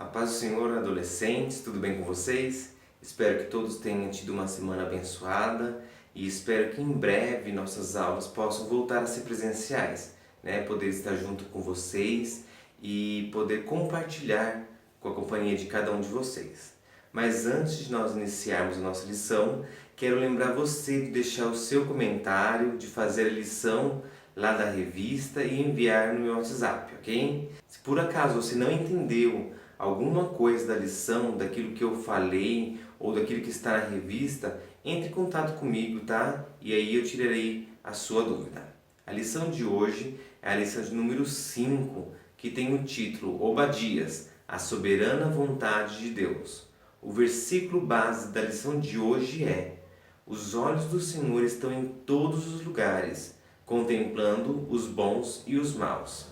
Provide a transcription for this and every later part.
paz do Senhor, adolescentes, tudo bem com vocês? Espero que todos tenham tido uma semana abençoada e espero que em breve nossas aulas possam voltar a ser presenciais, né? Poder estar junto com vocês e poder compartilhar com a companhia de cada um de vocês. Mas antes de nós iniciarmos a nossa lição, quero lembrar você de deixar o seu comentário, de fazer a lição lá da revista e enviar no meu WhatsApp, ok? Se por acaso você não entendeu alguma coisa da lição, daquilo que eu falei ou daquilo que está na revista, entre em contato comigo, tá? E aí eu tirarei a sua dúvida. A lição de hoje é a lição de número 5, que tem o título Obadias, a soberana vontade de Deus. O versículo base da lição de hoje é: os olhos do Senhor estão em todos os lugares, contemplando os bons e os maus,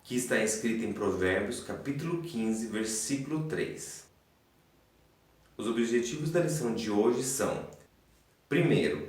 que está escrito em Provérbios capítulo 15, versículo 3. Os objetivos da lição de hoje são: primeiro,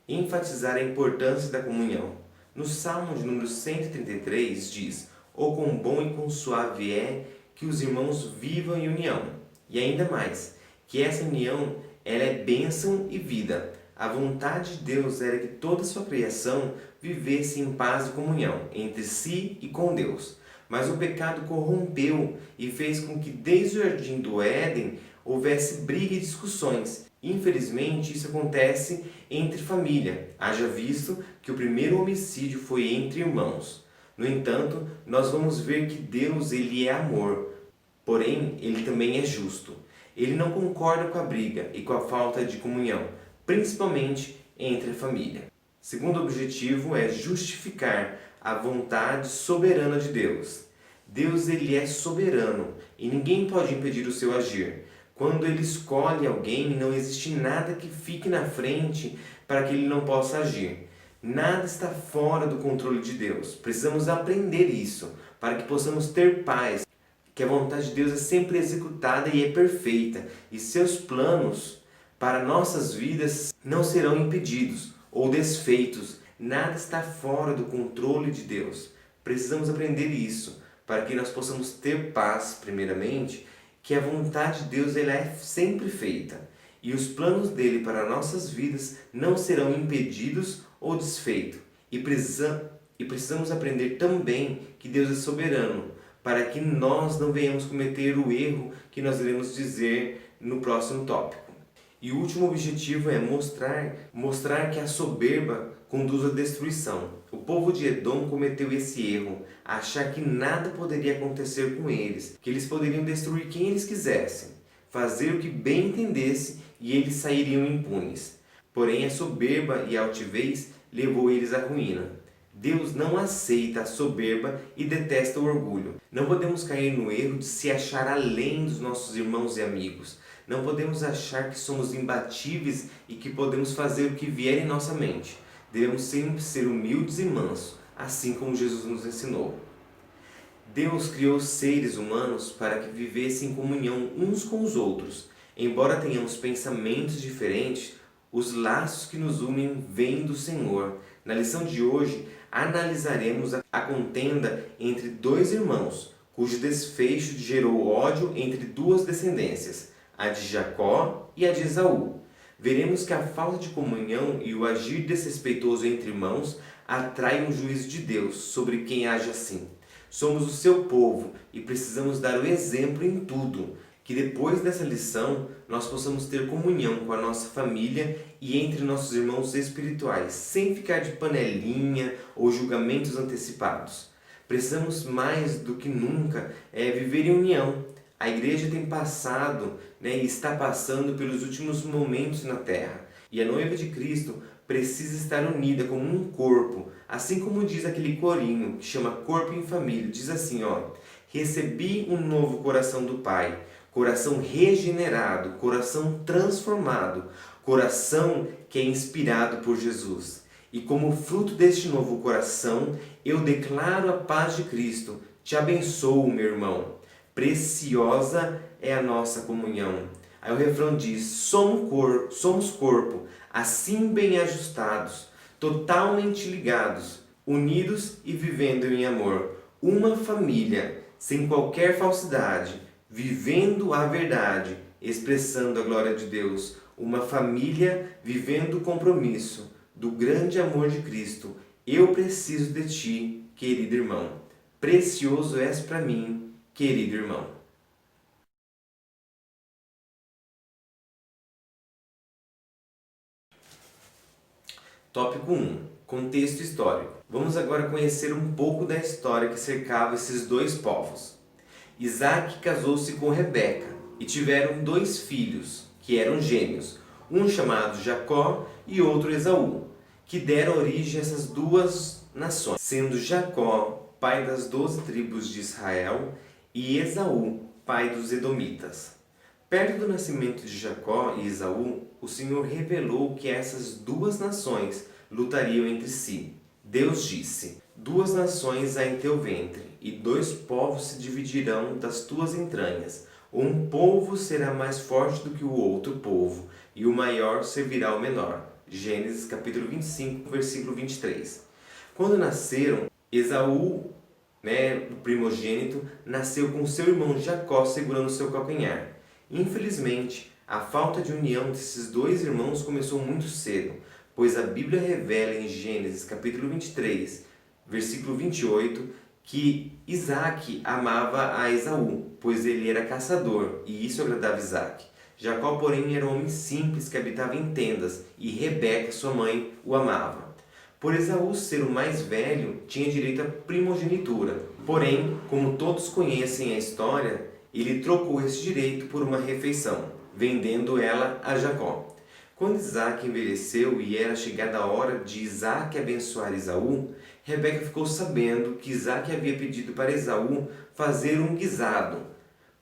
enfatizar a importância da comunhão. No Salmo de número 133 diz: "Oh, quão bom e quão suave é que os irmãos vivam em união." E ainda mais, que essa união ela é bênção e vida. A vontade de Deus era que toda a sua criação vivesse em paz e comunhão entre si e com Deus. Mas o pecado corrompeu e fez com que desde o jardim do Éden houvesse briga e discussões. Infelizmente, isso acontece entre família, haja visto que o primeiro homicídio foi entre irmãos. No entanto, nós vamos ver que Deus ele é amor, porém ele também é justo. Ele não concorda com a briga e com a falta de comunhão, principalmente entre a família. Segundo objetivo é justificar a vontade soberana de Deus. Deus ele é soberano e ninguém pode impedir o seu agir. Quando ele escolhe alguém, não existe nada que fique na frente para que ele não possa agir. Nada está fora do controle de Deus. Precisamos aprender isso para que possamos ter paz, que a vontade de Deus é sempre executada e é perfeita, e seus planos para nossas vidas não serão impedidos ou desfeitos. Nada está fora do controle de Deus. Precisamos aprender isso para que nós possamos ter paz, primeiramente, que a vontade de Deus ela é sempre feita e os planos dele para nossas vidas não serão impedidos ou desfeitos. E precisamos aprender também que Deus é soberano, para que nós não venhamos cometer o erro que nós iremos dizer no próximo tópico. E o último objetivo é mostrar que a soberba conduz à destruição. O povo de Edom cometeu esse erro, achar que nada poderia acontecer com eles, que eles poderiam destruir quem eles quisessem, fazer o que bem entendesse e eles sairiam impunes. Porém, a soberba e a altivez levou eles à ruína. Deus não aceita a soberba e detesta o orgulho. Não podemos cair no erro de se achar além dos nossos irmãos e amigos. Não podemos achar que somos imbatíveis e que podemos fazer o que vier em nossa mente. Devemos sempre ser humildes e mansos, assim como Jesus nos ensinou. Deus criou seres humanos para que vivessem em comunhão uns com os outros. Embora tenhamos pensamentos diferentes, os laços que nos unem vêm do Senhor. Na lição de hoje, analisaremos a contenda entre dois irmãos, cujo desfecho gerou ódio entre duas descendências, a de Jacó e a de Esaú. Veremos que a falta de comunhão e o agir desrespeitoso entre irmãos atraem o juízo de Deus sobre quem age assim. Somos o seu povo e precisamos dar o exemplo em tudo. Que depois dessa lição nós possamos ter comunhão com a nossa família e entre nossos irmãos espirituais, sem ficar de panelinha ou julgamentos antecipados. Precisamos mais do que nunca viver em união. A igreja tem passado e está passando pelos últimos momentos na terra. E a noiva de Cristo precisa estar unida como um corpo. Assim como diz aquele corinho que chama Corpo em Família. Diz assim, recebi um novo coração do Pai. Coração regenerado, coração transformado, coração que é inspirado por Jesus. E como fruto deste novo coração, eu declaro a paz de Cristo. Te abençoo, meu irmão. Preciosa é a nossa comunhão. Aí o refrão diz: somos corpo, assim bem ajustados, totalmente ligados, unidos e vivendo em amor. Uma família, sem qualquer falsidade, vivendo a verdade, expressando a glória de Deus, uma família vivendo o compromisso do grande amor de Cristo. Eu preciso de ti, querido irmão. Precioso és para mim, querido irmão. Tópico 1. Contexto histórico. Vamos agora conhecer um pouco da história que cercava esses dois povos. Isaac casou-se com Rebeca e tiveram 2 filhos, que eram gêmeos, um chamado Jacó e outro Esaú, que deram origem a essas 2 nações, sendo Jacó pai das 12 tribos de Israel e Esaú pai dos Edomitas. Perto do nascimento de Jacó e Esaú, o Senhor revelou que essas 2 nações lutariam entre si. Deus disse: 2 nações há em teu ventre, e 2 povos se dividirão das tuas entranhas. Um povo será mais forte do que o outro povo, e o maior servirá ao menor. Gênesis capítulo 25, versículo 23. Quando nasceram, Esaú, o primogênito, nasceu com seu irmão Jacó segurando seu calcanhar. Infelizmente, a falta de união desses 2 irmãos começou muito cedo, pois a Bíblia revela em Gênesis capítulo 23, versículo 28, que Isaac amava a Esaú, pois ele era caçador, e isso agradava Isaac. Jacó, porém, era um homem simples que habitava em tendas, e Rebeca, sua mãe, o amava. Por Esaú ser o mais velho, tinha direito à primogenitura. Porém, como todos conhecem a história, ele trocou esse direito por uma refeição, vendendo ela a Jacó. Quando Isaac envelheceu e era chegada a hora de Isaac abençoar Esaú, Rebeca ficou sabendo que Isaac havia pedido para Esaú fazer um guisado,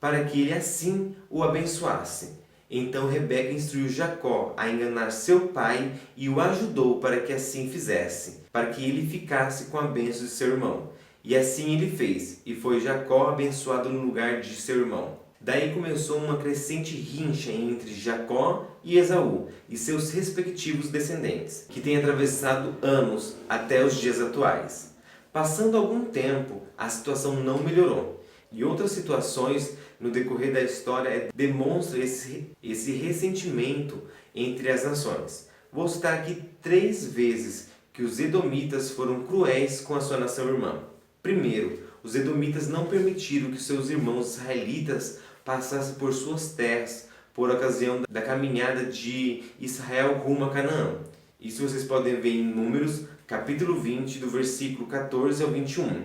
para que ele assim o abençoasse. Então Rebeca instruiu Jacó a enganar seu pai e o ajudou para que assim fizesse, para que ele ficasse com a bênção de seu irmão. E assim ele fez, e foi Jacó abençoado no lugar de seu irmão. Daí começou uma crescente rincha entre Jacó e Esaú e seus respectivos descendentes, que tem atravessado anos até os dias atuais. Passando algum tempo, a situação não melhorou, e outras situações no decorrer da história demonstram esse ressentimento entre as nações. Vou citar aqui 3 vezes que os edomitas foram cruéis com a sua nação irmã. Primeiro, os edomitas não permitiram que seus irmãos israelitas passassem por suas terras por ocasião da caminhada de Israel rumo a Canaã. Isso vocês podem ver em Números, capítulo 20, do versículo 14 ao 21.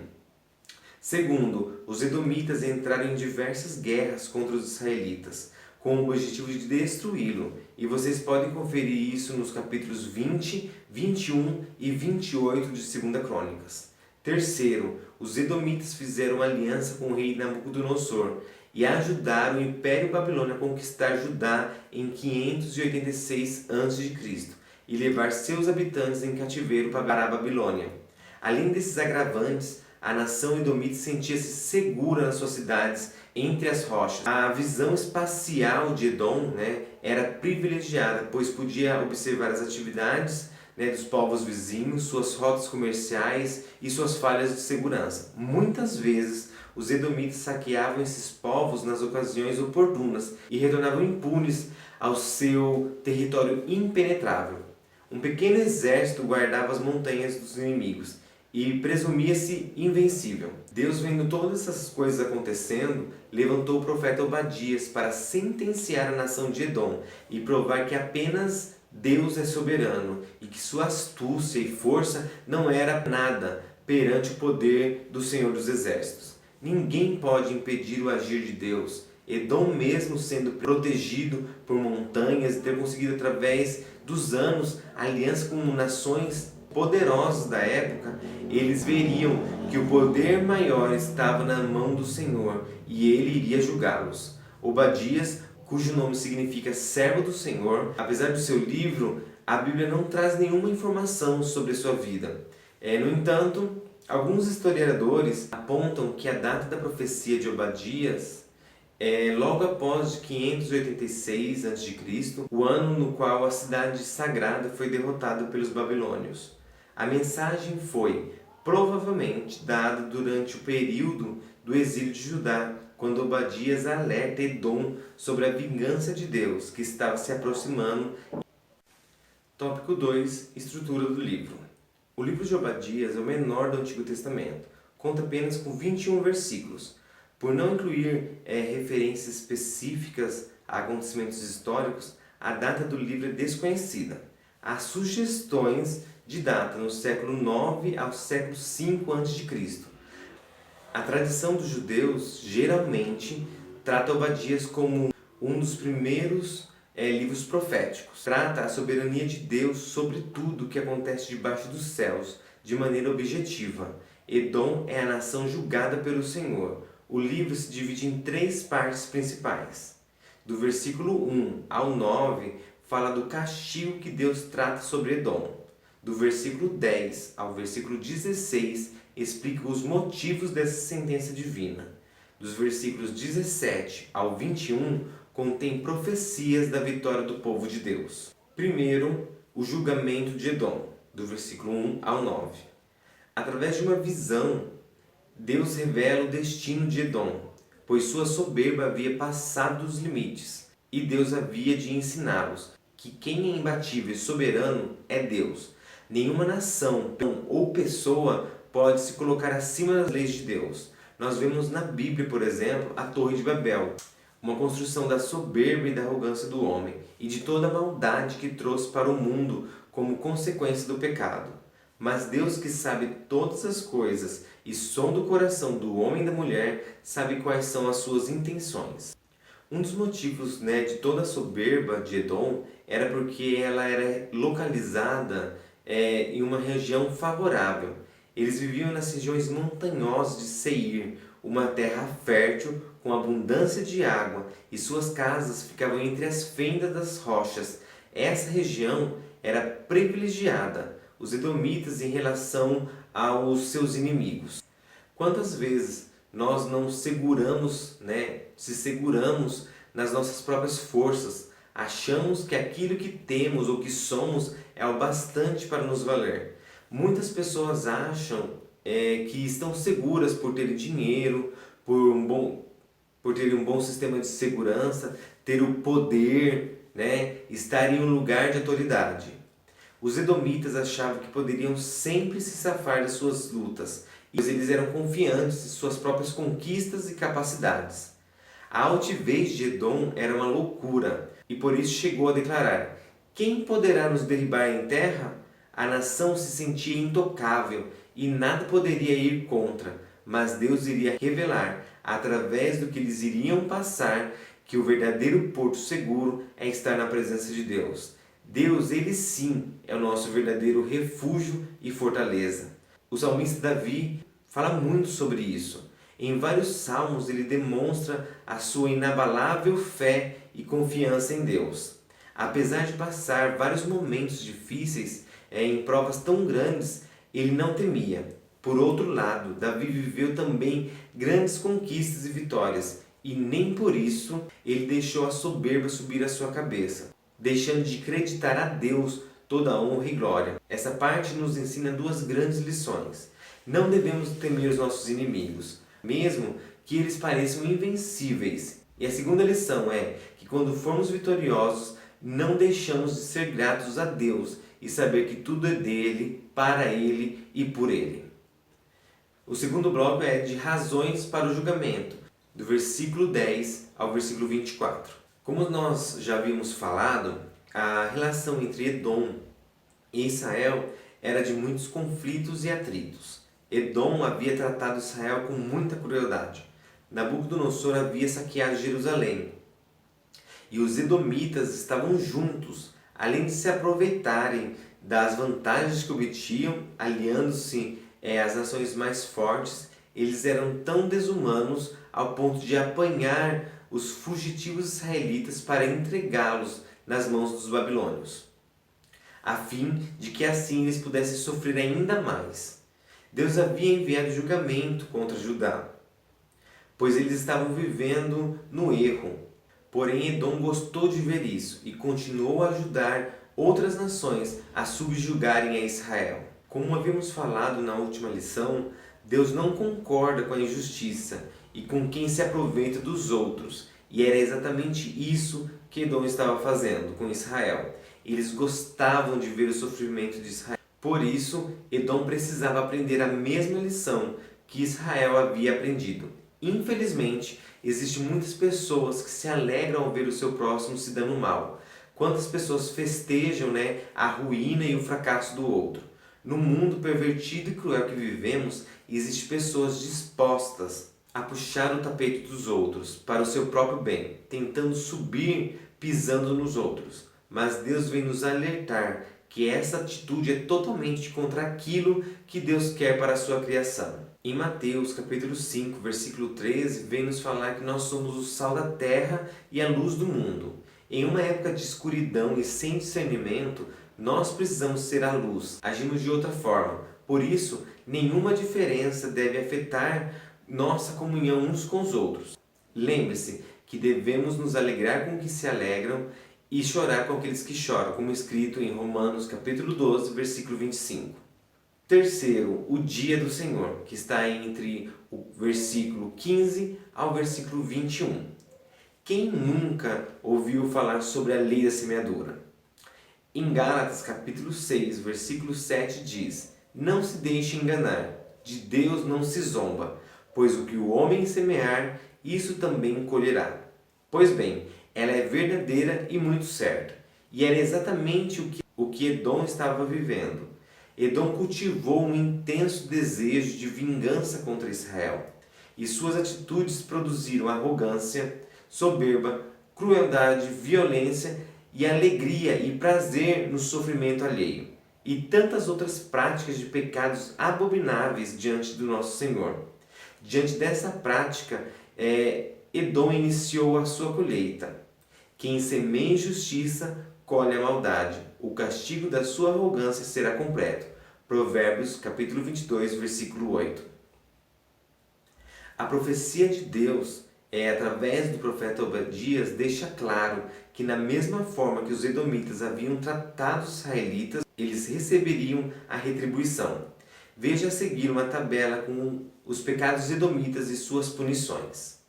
Segundo, os edomitas entraram em diversas guerras contra os israelitas, com o objetivo de destruí-lo. E vocês podem conferir isso nos capítulos 20, 21 e 28 de 2 Crônicas. Terceiro, os edomitas fizeram aliança com o rei Nabucodonosor e ajudaram o Império Babilônio a conquistar Judá em 586 a.C. e levar seus habitantes em cativeiro para a Babilônia. Além desses agravantes, a nação edomita sentia-se segura nas suas cidades, entre as rochas. A visão espacial de Edom era privilegiada, pois podia observar as atividades dos povos vizinhos, suas rotas comerciais e suas falhas de segurança. Muitas vezes, os edomitas saqueavam esses povos nas ocasiões oportunas e retornavam impunes ao seu território impenetrável. Um pequeno exército guardava as montanhas dos inimigos e presumia-se invencível. Deus, vendo todas essas coisas acontecendo, levantou o profeta Obadias para sentenciar a nação de Edom e provar que apenas Deus é soberano e que sua astúcia e força não era nada perante o poder do Senhor dos Exércitos. Ninguém pode impedir o agir de Deus. Edom, mesmo sendo protegido por montanhas e ter conseguido através dos anos aliança com nações poderosos da época, eles veriam que o poder maior estava na mão do Senhor e ele iria julgá-los. Obadias, cujo nome significa servo do Senhor, apesar do seu livro, a Bíblia não traz nenhuma informação sobre sua vida. No entanto, alguns historiadores apontam que a data da profecia de Obadias é logo após 586 a.C., o ano no qual a cidade sagrada foi derrotada pelos babilônios. A mensagem foi provavelmente dada durante o período do exílio de Judá, quando Obadias alerta Edom sobre a vingança de Deus que estava se aproximando. Tópico 2. Estrutura do livro. O livro de Obadias é o menor do Antigo Testamento. Conta apenas com 21 versículos. Por não incluir referências específicas a acontecimentos históricos, a data do livro é desconhecida. Há sugestões de data no século 9 ao século 5 a.C. A tradição dos judeus geralmente trata Obadias como um dos primeiros livros proféticos. Trata a soberania de Deus sobre tudo o que acontece debaixo dos céus, de maneira objetiva. Edom é a nação julgada pelo Senhor. O livro se divide em 3 partes principais. Do versículo 1 ao 9, fala do castigo que Deus trata sobre Edom. Do versículo 10 ao versículo 16, explica os motivos dessa sentença divina. Dos versículos 17 ao 21, contém profecias da vitória do povo de Deus. Primeiro, o julgamento de Edom, do versículo 1 ao 9. Através de uma visão, Deus revela o destino de Edom, pois sua soberba havia passado dos limites, e Deus havia de ensiná-los que quem é imbatível e soberano é Deus. Nenhuma nação ou pessoa pode se colocar acima das leis de Deus. Nós vemos na Bíblia, por exemplo, a Torre de Babel, uma construção da soberba e da arrogância do homem e de toda a maldade que trouxe para o mundo como consequência do pecado. Mas Deus, que sabe todas as coisas e sonda o coração do homem e da mulher, sabe quais são as suas intenções. Um dos motivos de toda a soberba de Edom era porque ela era localizada em uma região favorável. Eles viviam nas regiões montanhosas de Seir, uma terra fértil com abundância de água, e suas casas ficavam entre as fendas das rochas. Essa região era privilegiada, os edomitas, em relação aos seus inimigos. Quantas vezes nós não seguramos nas nossas próprias forças, achamos que aquilo que temos ou que somos é o bastante para nos valer. Muitas pessoas acham que estão seguras por terem dinheiro, por terem um bom sistema de segurança, ter o poder, estar em um lugar de autoridade. Os edomitas achavam que poderiam sempre se safar das suas lutas, pois eles eram confiantes em suas próprias conquistas e capacidades. A altivez de Edom era uma loucura, e por isso chegou a declarar: quem poderá nos derribar em terra? A nação se sentia intocável e nada poderia ir contra, mas Deus iria revelar, através do que eles iriam passar, que o verdadeiro porto seguro é estar na presença de Deus. Deus, Ele sim, é o nosso verdadeiro refúgio e fortaleza. O salmista Davi fala muito sobre isso. Em vários salmos ele demonstra a sua inabalável fé e confiança em Deus. Apesar de passar vários momentos difíceis, em provas tão grandes, ele não temia. Por outro lado, Davi viveu também grandes conquistas e vitórias, e nem por isso ele deixou a soberba subir à sua cabeça, deixando de acreditar a Deus toda a honra e glória. Essa parte nos ensina 2 grandes lições. Não devemos temer os nossos inimigos, mesmo que eles pareçam invencíveis. E a segunda lição é que quando formos vitoriosos, não deixamos de ser gratos a Deus e saber que tudo é dele, para ele e por ele. O segundo bloco é de razões para o julgamento, do versículo 10 ao versículo 24. Como nós já havíamos falado, a relação entre Edom e Israel era de muitos conflitos e atritos. Edom havia tratado Israel com muita crueldade. Nabucodonosor havia saqueado Jerusalém. E os edomitas estavam juntos, além de se aproveitarem das vantagens que obtinham, aliando-se às nações mais fortes. Eles eram tão desumanos ao ponto de apanhar os fugitivos israelitas para entregá-los nas mãos dos babilônios, a fim de que assim eles pudessem sofrer ainda mais. Deus havia enviado julgamento contra Judá, pois eles estavam vivendo no erro. Porém, Edom gostou de ver isso e continuou a ajudar outras nações a subjugarem a Israel. Como havíamos falado na última lição, Deus não concorda com a injustiça e com quem se aproveita dos outros. E era exatamente isso que Edom estava fazendo com Israel. Eles gostavam de ver o sofrimento de Israel. Por isso, Edom precisava aprender a mesma lição que Israel havia aprendido. Infelizmente, existem muitas pessoas que se alegram ao ver o seu próximo se dando mal. Quantas pessoas festejam, a ruína e o fracasso do outro. No mundo pervertido e cruel que vivemos, existem pessoas dispostas a puxar o tapete dos outros para o seu próprio bem, tentando subir pisando nos outros. Mas Deus vem nos alertar que essa atitude é totalmente contra aquilo que Deus quer para a sua criação. Em Mateus capítulo 5, versículo 13, vem nos falar que nós somos o sal da terra e a luz do mundo. Em uma época de escuridão e sem discernimento, nós precisamos ser a luz. Agimos de outra forma. Por isso, nenhuma diferença deve afetar nossa comunhão uns com os outros. Lembre-se que devemos nos alegrar com os que se alegram e chorar com aqueles que choram, como escrito em Romanos capítulo 12, versículo 25. Terceiro, o dia do Senhor, que está entre o versículo 15 ao versículo 21. Quem nunca ouviu falar sobre a lei da semeadura? Em Gálatas capítulo 6, versículo 7 diz: Não se deixe enganar, de Deus não se zomba, pois o que o homem semear, isso também colherá. Pois bem, ela é verdadeira e muito certa. E era exatamente o que Edom estava vivendo. Edom cultivou um intenso desejo de vingança contra Israel. E suas atitudes produziram arrogância, soberba, crueldade, violência e alegria e prazer no sofrimento alheio. E tantas outras práticas de pecados abomináveis diante do nosso Senhor. Diante dessa prática, Edom iniciou a sua colheita. Quem semeia injustiça, colhe a maldade. O castigo da sua arrogância será completo. Provérbios, capítulo 22, versículo 8. A profecia de Deus, através do profeta Obadias, deixa claro que na mesma forma que os edomitas haviam tratado os israelitas, eles receberiam a retribuição. Veja a seguir uma tabela com os pecados edomitas e suas punições.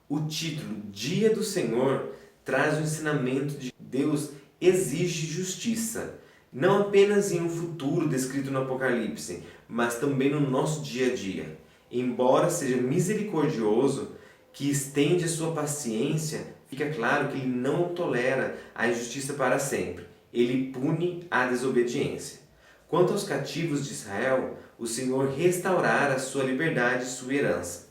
O título Dia do Senhor traz o ensinamento de que Deus exige justiça, não apenas em um futuro descrito no Apocalipse, mas também no nosso dia a dia. Embora seja misericordioso, que estende a sua paciência, fica claro que ele não tolera a injustiça para sempre. Ele pune a desobediência. Quanto aos cativos de Israel, o Senhor restaurará a sua liberdade e sua herança.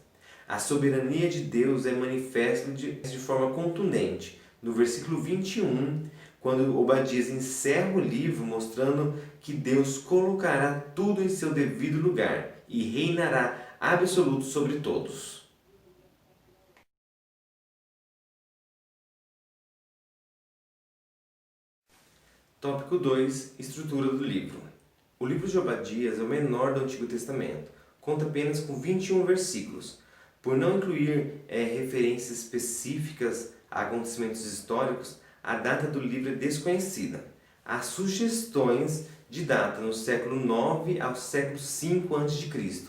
A soberania de Deus é manifesta de forma contundente no versículo 21, quando Obadias encerra o livro mostrando que Deus colocará tudo em seu devido lugar e reinará absoluto sobre todos. Tópico 2. Estrutura do livro. O livro de Obadias é o menor do Antigo Testamento. Conta apenas com 21 versículos. Por não incluir referências específicas a acontecimentos históricos, a data do livro é desconhecida. Há sugestões de data no século 9 ao século 5 a.C.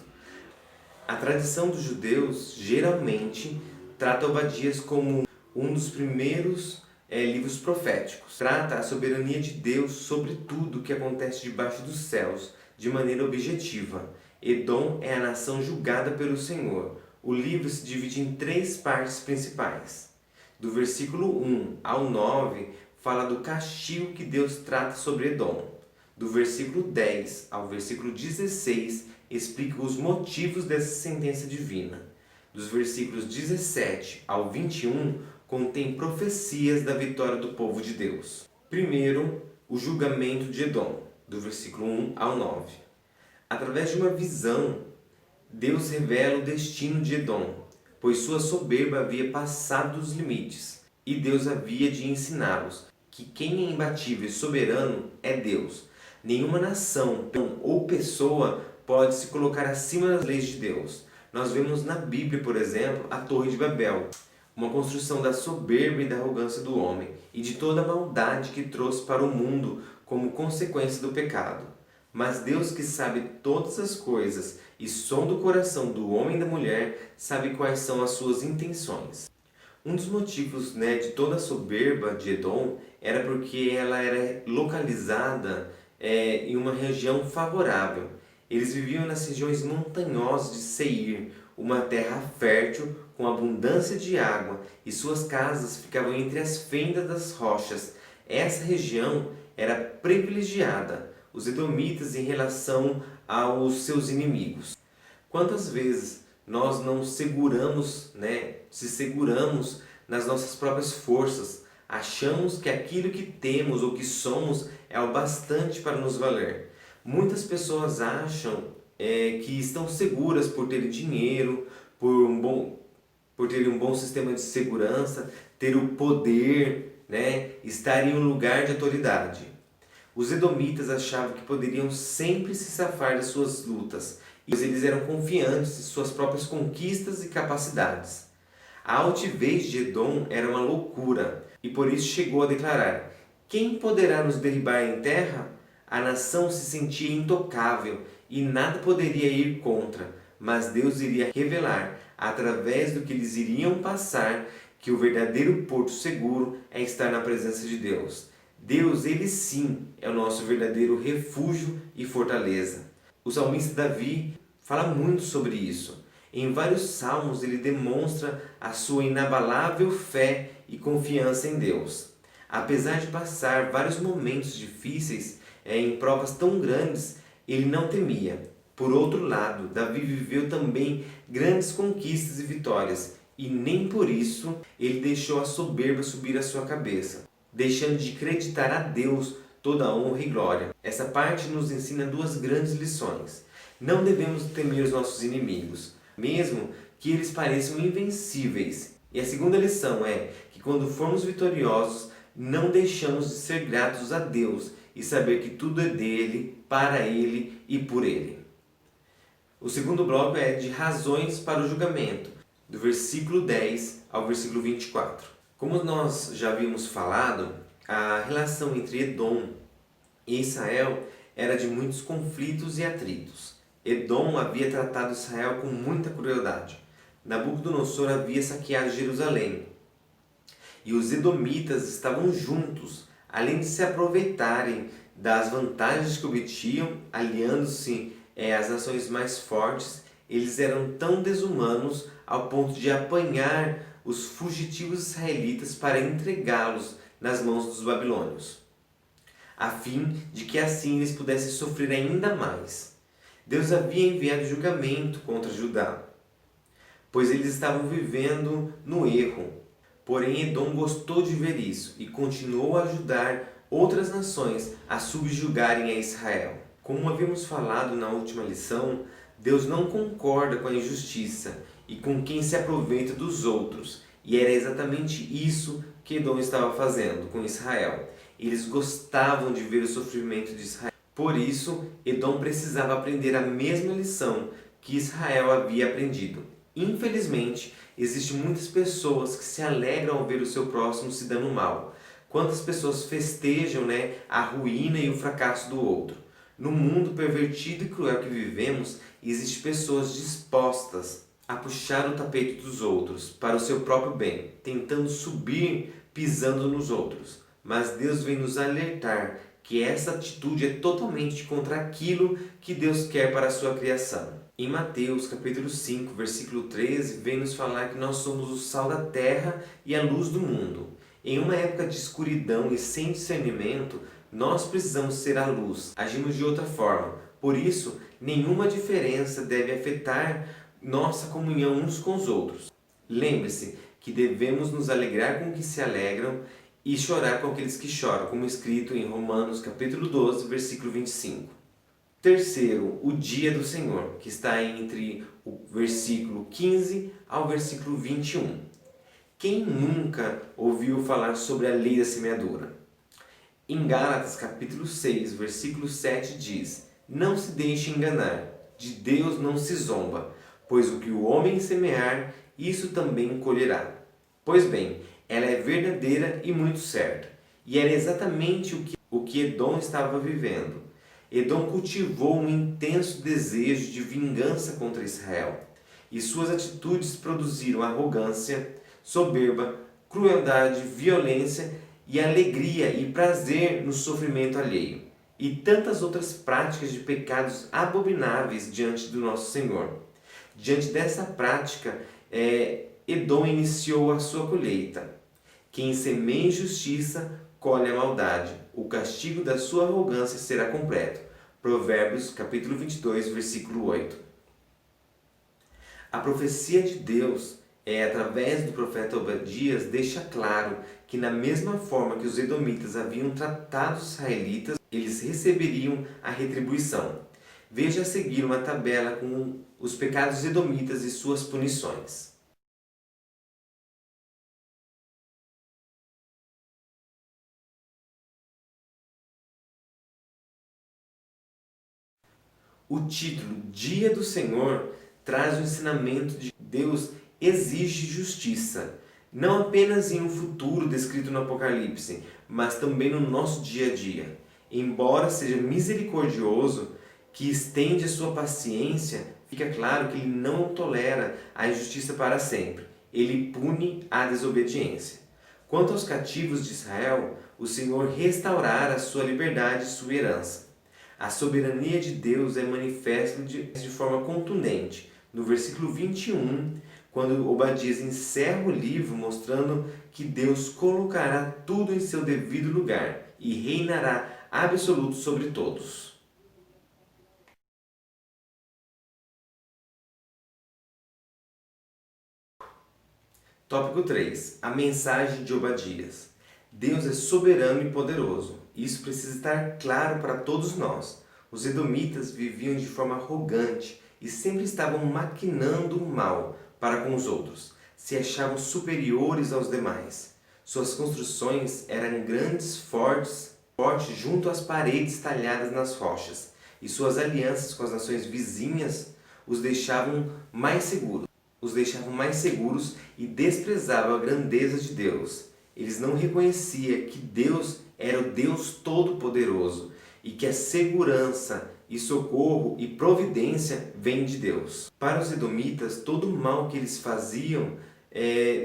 A tradição dos judeus geralmente trata Obadias como um dos primeiros livros proféticos. Trata a soberania de Deus sobre tudo o que acontece debaixo dos céus, de maneira objetiva. Edom é a nação julgada pelo Senhor. O livro se divide em 3 partes principais. Do versículo 1 ao 9, fala do castigo que Deus trata sobre Edom. Do versículo 10 ao versículo 16, explica os motivos dessa sentença divina. Dos versículos 17 ao 21, contém profecias da vitória do povo de Deus. Primeiro, o julgamento de Edom, do versículo 1 ao 9. Através de uma visão, Deus revela o destino de Edom, pois sua soberba havia passado dos limites, e Deus havia de ensiná-los que quem é imbatível e soberano é Deus. Nenhuma nação ou pessoa pode se colocar acima das leis de Deus. Nós vemos na Bíblia, por exemplo, a Torre de Babel, uma construção da soberba e da arrogância do homem e de toda a maldade que trouxe para o mundo como consequência do pecado. Mas Deus, que sabe todas as coisas e sonda o coração do homem e da mulher, sabe quais são as suas intenções. Um dos motivos, de toda a soberba de Edom era porque ela era localizada em uma região favorável. Eles viviam nas regiões montanhosas de Seir, uma terra fértil com abundância de água, e suas casas ficavam entre as fendas das rochas. Essa região era privilegiada, os edomitas, em relação aos seus inimigos. Quantas vezes nós não se seguramos nas nossas próprias forças, achamos que aquilo que temos ou que somos é o bastante para nos valer. Muitas pessoas acham que estão seguras por terem dinheiro, por terem um bom sistema de segurança, ter o poder, estar em um lugar de autoridade. Os edomitas achavam que poderiam sempre se safar das suas lutas, pois eles eram confiantes em suas próprias conquistas e capacidades. A altivez de Edom era uma loucura, e por isso chegou a declarar: quem poderá nos derribar em terra? A nação se sentia intocável e nada poderia ir contra, mas Deus iria revelar, através do que eles iriam passar, que o verdadeiro porto seguro é estar na presença de Deus. Deus, Ele sim, é o nosso verdadeiro refúgio e fortaleza. O salmista Davi fala muito sobre isso. Em vários salmos ele demonstra a sua inabalável fé e confiança em Deus. Apesar de passar vários momentos difíceis, em provas tão grandes, ele não temia. Por outro lado, Davi viveu também grandes conquistas e vitórias, e nem por isso ele deixou a soberba subir à sua cabeça, deixando de acreditar a Deus toda a honra e glória. Essa parte nos ensina duas grandes lições. Não devemos temer os nossos inimigos, mesmo que eles pareçam invencíveis. E a segunda lição é que quando formos vitoriosos, não deixamos de ser gratos a Deus e saber que tudo é dele, para ele e por ele. O segundo bloco é de razões para o julgamento, do versículo 10 ao versículo 24. Como nós já havíamos falado, a relação entre Edom e Israel era de muitos conflitos e atritos. Edom havia tratado Israel com muita crueldade. Nabucodonosor havia saqueado Jerusalém. E os edomitas estavam juntos, além de se aproveitarem das vantagens que obtinham, aliando-se às nações mais fortes. Eles eram tão desumanos ao ponto de apanhar os fugitivos israelitas para entregá-los nas mãos dos babilônios, a fim de que assim eles pudessem sofrer ainda mais. Deus havia enviado julgamento contra Judá, pois eles estavam vivendo no erro. Porém, Edom gostou de ver isso e continuou a ajudar outras nações a subjugarem a Israel. Como havíamos falado na última lição, Deus não concorda com a injustiça e com quem se aproveita dos outros. E era exatamente isso que Edom estava fazendo com Israel. Eles gostavam de ver o sofrimento de Israel. Por isso, Edom precisava aprender a mesma lição que Israel havia aprendido. Infelizmente, existem muitas pessoas que se alegram ao ver o seu próximo se dando mal. Quantas pessoas festejam a ruína e o fracasso do outro. No mundo pervertido e cruel que vivemos, existem pessoas dispostas a puxar o tapete dos outros para o seu próprio bem, tentando subir pisando nos outros. Mas Deus vem nos alertar que essa atitude é totalmente contra aquilo que Deus quer para a sua criação. Em Mateus capítulo 5, versículo 13, vem nos falar que nós somos o sal da terra e a luz do mundo. Em uma época de escuridão e sem discernimento, nós precisamos ser a luz. Agimos de outra forma. Por isso, nenhuma diferença deve afetar nossa comunhão uns com os outros. Lembre-se que devemos nos alegrar com os que se alegram e chorar com aqueles que choram, como escrito em Romanos capítulo 12, versículo 25. Terceiro, o dia do Senhor, que está entre o versículo 15 ao versículo 21. Quem nunca ouviu falar sobre a lei da semeadura? Em Gálatas capítulo 6, versículo 7 diz: não se deixe enganar, de Deus não se zomba, pois o que o homem semear, isso também colherá. Pois bem, ela é verdadeira e muito certa. E era exatamente o que Edom estava vivendo. Edom cultivou um intenso desejo de vingança contra Israel. E suas atitudes produziram arrogância, soberba, crueldade, violência e alegria e prazer no sofrimento alheio. E tantas outras práticas de pecados abomináveis diante do nosso Senhor. Diante dessa prática, Edom iniciou a sua colheita. Quem semeia injustiça, colhe a maldade. O castigo da sua arrogância será completo. Provérbios, capítulo 22, versículo 8. A profecia de Deus, através do profeta Obadias, deixa claro que na mesma forma que os edomitas haviam tratado os israelitas, eles receberiam a retribuição. Veja a seguir uma tabela com os pecados edomitas e suas punições. O título Dia do Senhor traz o ensinamento de que Deus exige justiça, não apenas em um futuro descrito no Apocalipse, mas também no nosso dia a dia. Embora seja misericordioso, que estende a sua paciência, fica claro que ele não tolera a injustiça para sempre. Ele pune a desobediência. Quanto aos cativos de Israel, o Senhor restaurará a sua liberdade e sua herança. A soberania de Deus é manifesta de forma contundente no versículo 21, quando Obadias encerra o livro mostrando que Deus colocará tudo em seu devido lugar e reinará absoluto sobre todos. Tópico 3. A mensagem de Obadias. Deus é soberano e poderoso. Isso precisa estar claro para todos nós. Os edomitas viviam de forma arrogante e sempre estavam maquinando o mal para com os outros. Se achavam superiores aos demais. Suas construções eram grandes, fortes junto às paredes talhadas nas rochas. E suas alianças com as nações vizinhas os deixavam mais seguros. E desprezavam a grandeza de Deus. Eles não reconheciam que Deus era o Deus Todo-Poderoso e que a segurança e socorro e providência vêm de Deus. Para os edomitas, todo o mal que eles faziam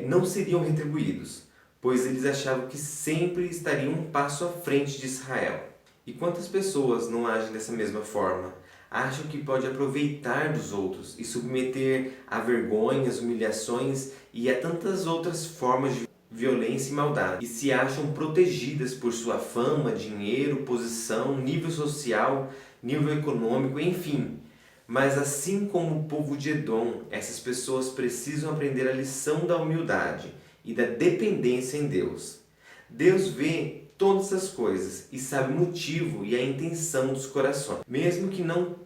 não seriam retribuídos, pois eles achavam que sempre estariam um passo à frente de Israel. E quantas pessoas não agem dessa mesma forma? Acham que pode aproveitar dos outros e submeter a vergonhas, humilhações e a tantas outras formas de violência e maldade. E se acham protegidas por sua fama, dinheiro, posição, nível social, nível econômico, enfim. Mas assim como o povo de Edom, essas pessoas precisam aprender a lição da humildade e da dependência em Deus. Deus vê todas as coisas e sabe o motivo e a intenção dos corações. Mesmo que não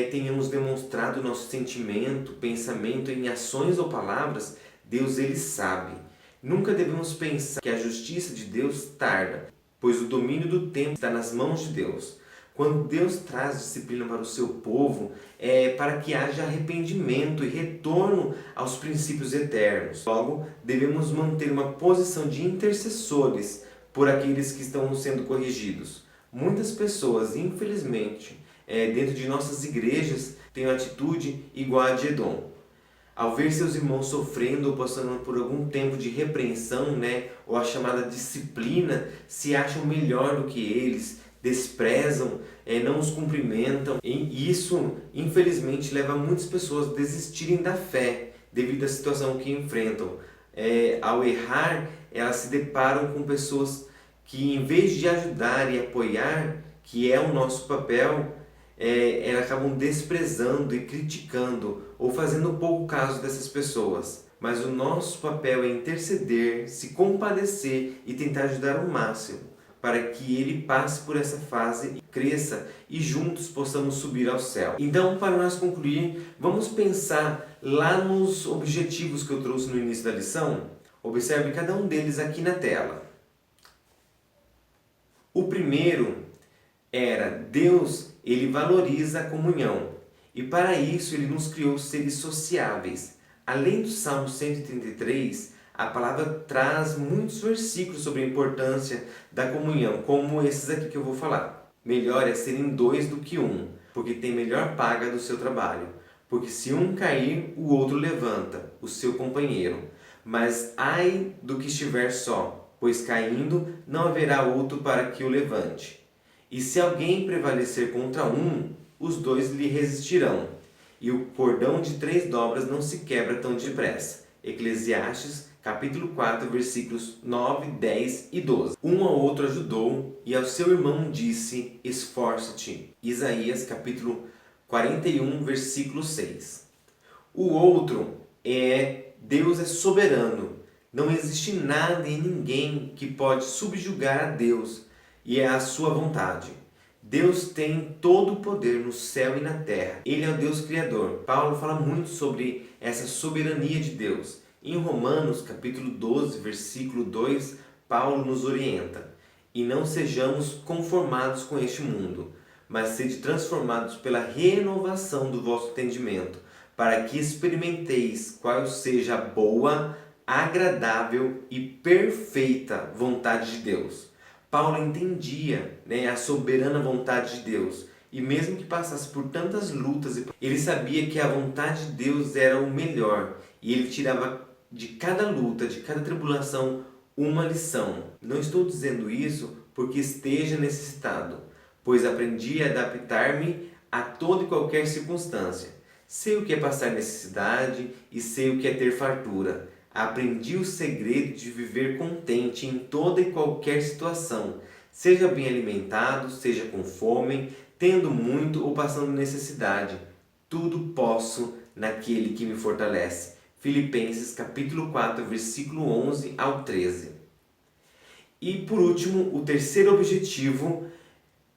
tenhamos demonstrado nosso sentimento, pensamento em ações ou palavras, Deus ele sabe. Nunca devemos pensar que a justiça de Deus tarda, pois o domínio do tempo está nas mãos de Deus. Quando Deus traz disciplina para o seu povo, é para que haja arrependimento e retorno aos princípios eternos. Logo, devemos manter uma posição de intercessores por aqueles que estão sendo corrigidos. Muitas pessoas, infelizmente, dentro de nossas igrejas, têm uma atitude igual a de Edom. Ao ver seus irmãos sofrendo ou passando por algum tempo de repreensão, ou a chamada disciplina, se acham melhor do que eles, desprezam, não os cumprimentam. E isso, infelizmente, leva muitas pessoas a desistirem da fé devido à situação que enfrentam. Ao errar, elas se deparam com pessoas que, em vez de ajudar e apoiar, que é o nosso papel, elas acabam desprezando e criticando ou fazendo pouco caso dessas pessoas. Mas o nosso papel é interceder, se compadecer e tentar ajudar ao máximo para que ele passe por essa fase, cresça e juntos possamos subir ao céu. Então, para nós concluir, vamos pensar lá nos objetivos que eu trouxe no início da lição. Observe cada um deles aqui na tela. O primeiro era Deus, ele valoriza a comunhão e para isso ele nos criou seres sociáveis. Além do Salmo 133, A palavra traz muitos versículos sobre a importância da comunhão, como esses aqui que eu vou falar. Melhor é serem dois do que um, porque tem melhor paga do seu trabalho. Porque se um cair, o outro levanta, o seu companheiro. Mas ai do que estiver só, pois caindo não haverá outro para que o levante. E se alguém prevalecer contra um, os dois lhe resistirão. E o cordão de 3 dobras não se quebra tão depressa. Eclesiastes, capítulo 4, versículos 9, 10 e 12. Um ao outro ajudou, e ao seu irmão disse, esforça-te. Isaías, capítulo 41, versículo 6. O outro Deus é soberano. Não existe nada e ninguém que pode subjugar a Deus e a sua vontade. Deus tem todo o poder no céu e na terra. Ele é o Deus Criador. Paulo fala muito sobre essa soberania de Deus. Em Romanos, capítulo 12, versículo 2, Paulo nos orienta. E não sejamos conformados com este mundo, mas sede transformados pela renovação do vosso entendimento, para que experimenteis qual seja a boa, agradável e perfeita vontade de Deus. Paulo entendia, a soberana vontade de Deus, e mesmo que passasse por tantas lutas, ele sabia que a vontade de Deus era o melhor, e ele tirava de cada luta, de cada tribulação, uma lição. Não estou dizendo isso porque esteja necessitado, pois aprendi a adaptar-me a toda e qualquer circunstância. Sei o que é passar necessidade e sei o que é ter fartura. Aprendi o segredo de viver contente em toda e qualquer situação, seja bem alimentado, seja com fome, tendo muito ou passando necessidade. Tudo posso naquele que me fortalece. Filipenses capítulo 4, versículo 11 ao 13. E por último, o terceiro objetivo,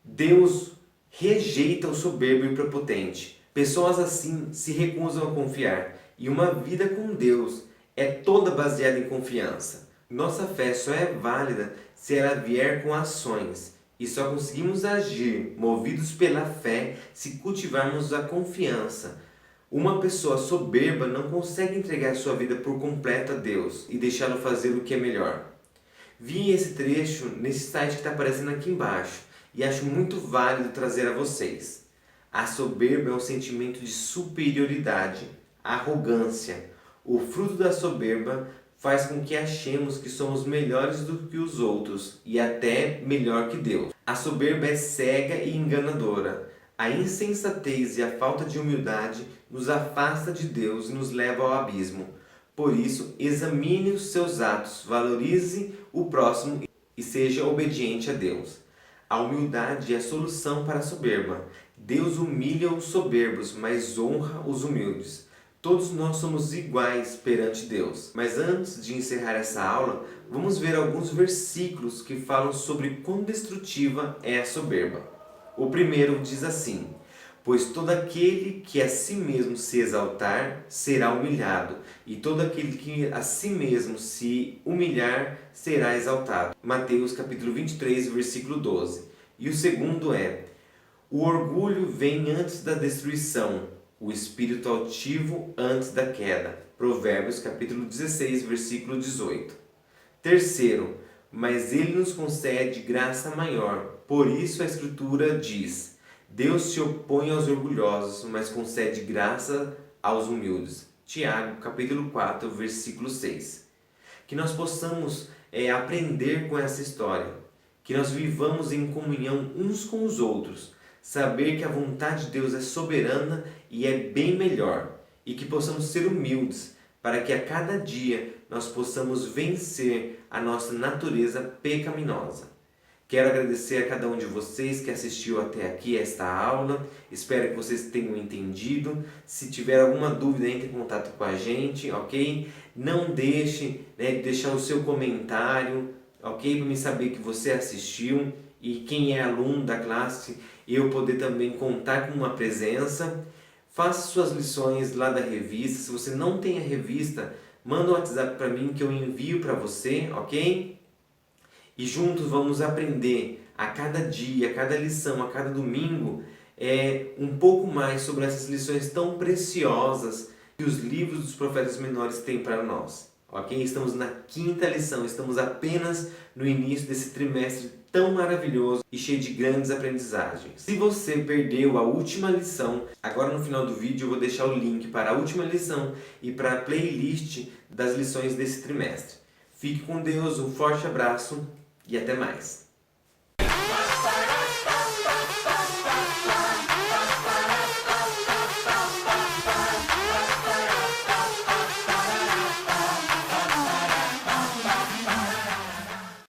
Deus rejeita o soberbo e prepotente. Pessoas assim se recusam a confiar, e uma vida com Deus é toda baseada em confiança. Nossa fé só é válida se ela vier com ações, e só conseguimos agir movidos pela fé se cultivarmos a confiança. Uma pessoa soberba não consegue entregar sua vida por completo a Deus e deixá-lo fazer o que é melhor. Vi esse trecho nesse site que está aparecendo aqui embaixo e acho muito válido trazer a vocês. A soberba é um sentimento de superioridade, arrogância. O fruto da soberba faz com que achemos que somos melhores do que os outros e até melhor que Deus. A soberba é cega e enganadora. A insensatez e a falta de humildade nos afasta de Deus e nos leva ao abismo. Por isso, examine os seus atos, valorize o próximo e seja obediente a Deus. A humildade é a solução para a soberba. Deus humilha os soberbos, mas honra os humildes. Todos nós somos iguais perante Deus. Mas antes de encerrar essa aula, vamos ver alguns versículos que falam sobre quão destrutiva é a soberba. O primeiro diz assim: pois todo aquele que a si mesmo se exaltar será humilhado, e todo aquele que a si mesmo se humilhar será exaltado. Mateus capítulo 23, versículo 12. E o segundo é: o orgulho vem antes da destruição, o espírito altivo antes da queda. Provérbios capítulo 16, versículo 18. Terceiro, mas ele nos concede graça maior. Por isso a Escritura diz: Deus se opõe aos orgulhosos, mas concede graça aos humildes. Tiago capítulo 4, versículo 6. Que nós possamos aprender com essa história, que nós vivamos em comunhão uns com os outros, saber que a vontade de Deus é soberana e é bem melhor, e que possamos ser humildes para que a cada dia nós possamos vencer a nossa natureza pecaminosa. Quero agradecer a cada um de vocês que assistiu até aqui esta aula. Espero que vocês tenham entendido. Se tiver alguma dúvida, entre em contato com a gente, ok? Não deixe de deixar o seu comentário, ok? Para me saber que você assistiu e quem é aluno da classe, eu poder também contar com uma presença. Faça suas lições lá da revista. Se você não tem a revista, manda um WhatsApp para mim que eu envio para você, ok? E juntos vamos aprender a cada dia, a cada lição, a cada domingo, um pouco mais sobre essas lições tão preciosas que os livros dos profetas menores têm para nós. Ok? Estamos na 5ª lição, estamos apenas no início desse trimestre tão maravilhoso e cheio de grandes aprendizagens. Se você perdeu a última lição, agora no final do vídeo eu vou deixar o link para a última lição e para a playlist das lições desse trimestre. Fique com Deus, um forte abraço e até mais!